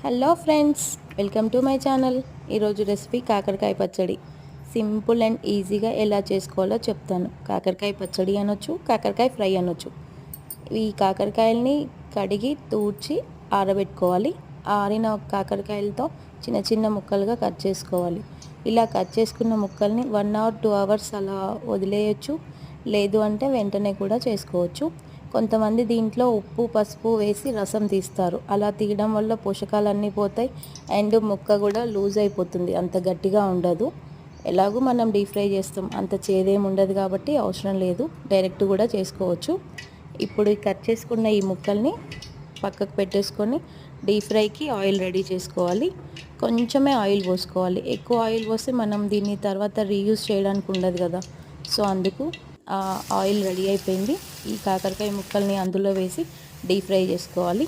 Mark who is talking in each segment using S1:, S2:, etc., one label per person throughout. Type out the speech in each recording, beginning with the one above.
S1: Hello friends, welcome to my channel. ఈరోజు recipe కాకరకాయ పచ్చడి. సింపుల్ అండ్ ఈజీగా ఎలా చేసుకోవాలో చెప్తాను. కాకరకాయ పచ్చడి అనొచ్చు, కాకరకాయ ఫ్రై అనొచ్చు. ఈ కాకరకాయల్ని కడిగి తూడ్చి ఆరబెట్టుకోవాలి. ఆరిన కాకరకాయలతో చిన్న చిన్న ముక్కలుగా కట్ చేసుకోవాలి. ఇలా కట్ చేసుకున్న ముక్కల్ని 1 or 2 hours అలా వదిలేయచ్చు. లేదు అంటే వెంటనే కూడా చేసుకోవచ్చు. కొంతమంది దీంట్లో ఉప్పు పసుపు వేసి రసం తీస్తారు. అలా తీయడం వల్ల పోషకాలన్నీ పోతాయి అండ్ ముక్క కూడా లూజ్ అయిపోతుంది, అంత గట్టిగా ఉండదు. ఎలాగూ మనం డీప్ ఫ్రై చేస్తాం, అంత చేదేం ఉండదు కాబట్టి అవసరం లేదు, డైరెక్ట్ కూడా చేసుకోవచ్చు. ఇప్పుడు కట్ చేసుకున్న ఈ ముక్కల్ని పక్కకు పెట్టేసుకొని డీప్ ఫ్రైకి ఆయిల్ రెడీ చేసుకోవాలి. కొంచెమే ఆయిల్ పోసుకోవాలి. ఎక్కువ ఆయిల్ పోస్తే మనం దీన్ని తర్వాత రీయూజ్ చేయడానికి ఉండదు కదా, సో అందుకు ఆయిల్ రెడీ అయిపోయింది. ఈ కాకరకాయ ముక్కల్ని అందులో వేసి డీప్ ఫ్రై చేసుకోవాలి.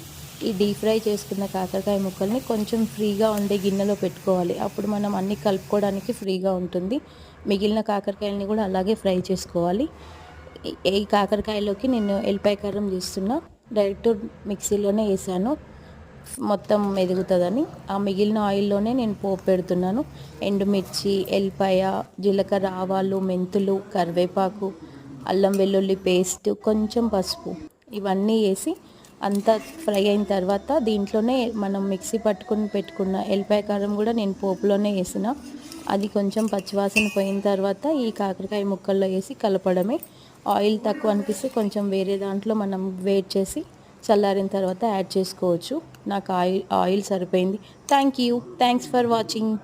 S1: ఈ డీప్ ఫ్రై చేసుకున్న కాకరకాయ ముక్కల్ని కొంచెం ఫ్రీగా ఉండే గిన్నెలో పెట్టుకోవాలి. అప్పుడు మనం అన్నీ కలుపుకోవడానికి ఫ్రీగా ఉంటుంది. మిగిలిన కాకరకాయలని కూడా అలాగే ఫ్రై చేసుకోవాలి. ఈ కాకరకాయలోకి నేను ఎల్లిపాయ కారం చేస్తున్నా. డైరెక్ట్ మిక్సీలోనే వేసాను, మొత్తం ఎదుగుతుందని. ఆ మిగిలిన ఆయిల్లోనే నేను పోపు పెడుతున్నాను. ఎండుమిర్చి, ఎల్లిపాయ, జీలకర్ర, ఆవాలు, మెంతులు, కరివేపాకు, అల్లం వెల్లుల్లి పేస్ట్, కొంచెం పసుపు, ఇవన్నీ వేసి అంతా ఫ్రై అయిన తర్వాత దీంట్లోనే మనం మిక్సీ పట్టుకుని పెట్టుకున్న ఎల్లిపాయ కారం కూడా నేను పోపులోనే వేసిన. అది కొంచెం పచ్చివాసన పోయిన తర్వాత ఈ కాకరకాయ ముక్కల్లో వేసి కలపడమే. ఆయిల్ తక్కువ అనిపిస్తే కొంచెం వేరే దాంట్లో మనం వేట్ చేసి చల్లారిన తర్వాత యాడ్ చేసుకోవచ్చు. నాకు ఆయిల్ సరిపోయింది. Thanks for watching.